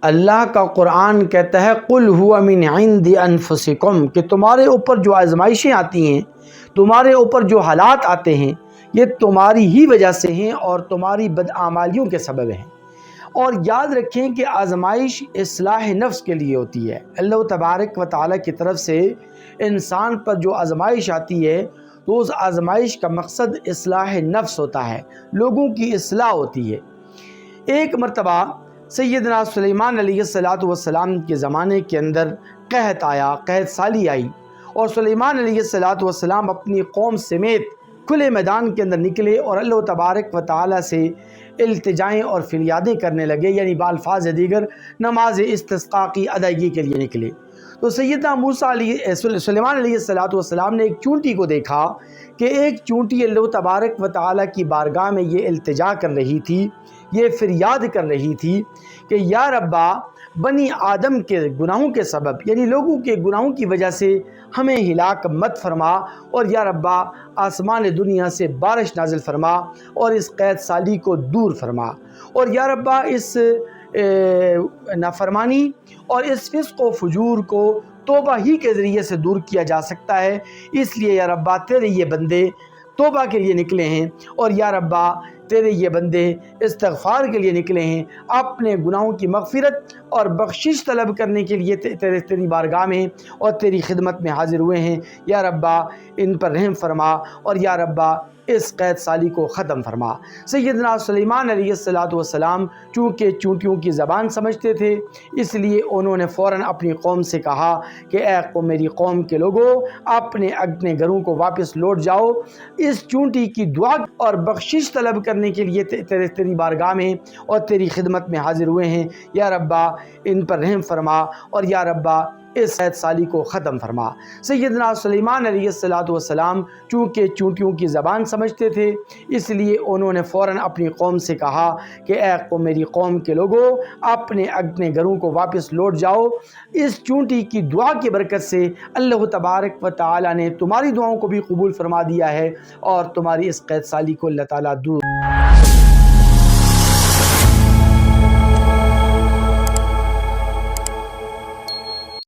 اللہ کا قرآن کہتا ہے قل ہوا من عند انفسکم، کہ تمہارے اوپر جو آزمائشیں آتی ہیں، تمہارے اوپر جو حالات آتے ہیں، یہ تمہاری ہی وجہ سے ہیں اور تمہاری بدعمالیوں کے سبب ہیں۔ اور یاد رکھیں کہ آزمائش اصلاح نفس کے لیے ہوتی ہے۔ اللہ تبارک و تعالیٰ کی طرف سے انسان پر جو آزمائش آتی ہے تو اس آزمائش کا مقصد اصلاح نفس ہوتا ہے، لوگوں کی اصلاح ہوتی ہے۔ ایک مرتبہ سیدنا سلیمان علیہ السلام کے زمانے کے اندر قحط آیا، قحط سالی آئی، اور سلیمان علیہ السلام اپنی قوم سمیت کھلے میدان کے اندر نکلے اور اللہ تبارک و تعالیٰ سے التجائیں اور فریادیں کرنے لگے، یعنی بالفاظ دیگر نماز استسقاء کی ادائیگی کے لیے نکلے۔ تو سیدنا سلیمان علیہ السلام نے ایک چونٹی کو دیکھا کہ ایک چونٹی اللہ تبارک و تعالیٰ کی بارگاہ میں یہ التجا کر رہی تھی، یہ فریاد کر رہی تھی کہ یا ربا، بنی آدم کے گناہوں کے سبب، یعنی لوگوں کے گناہوں کی وجہ سے ہمیں ہلاک مت فرما، اور یا ربا آسمان دنیا سے بارش نازل فرما اور اس قحط سالی کو دور فرما، اور یا ربا اس نافرمانی اور اس فسق و فجور کو توبہ ہی کے ذریعے سے دور کیا جا سکتا ہے، اس لیے یا ربا تیرے یہ بندے توبہ کے لیے نکلے ہیں، اور یا ربا تیرے یہ بندے استغفار کے لیے نکلے ہیں، اپنے گناہوں کی مغفرت اور بخشش طلب کرنے کے لیے تیری بارگاہ میں اور تیری خدمت میں حاضر ہوئے ہیں۔ یا ربا ان پر رحم فرما، اور یا ربا اس قحط سالی کو ختم فرما۔ سیدنا سلیمان علیہ السلام چونکہ چونٹیوں کی زبان سمجھتے تھے، اس لیے انہوں نے فوراً اپنی قوم سے کہا کہ اے قوم، میری قوم کے لوگوں، اپنے گھروں کو واپس لوٹ جاؤ، اس چونٹی کی دعا اور بخشش طلب کرنے کے لیے تیری بارگاہ میں اور تیری خدمت میں حاضر ہوئے ہیں۔ یا ربا ان پر رحم فرما، اور یا ربا اس قحط سالی کو ختم فرما۔ سیدنا سلیمان علیہ السلام چونکہ چونٹیوں کی زبان سمجھتے تھے، اس لیے انہوں نے فوراً اپنی قوم سے کہا کہ اے قوم، میری قوم کے لوگوں، اپنے گھروں کو واپس لوٹ جاؤ، اس چونٹی کی دعا کی برکت سے اللہ تبارک و تعالیٰ نے تمہاری دعاؤں کو بھی قبول فرما دیا ہے اور تمہاری اس قحط سالی کو اللہ تعالیٰ دور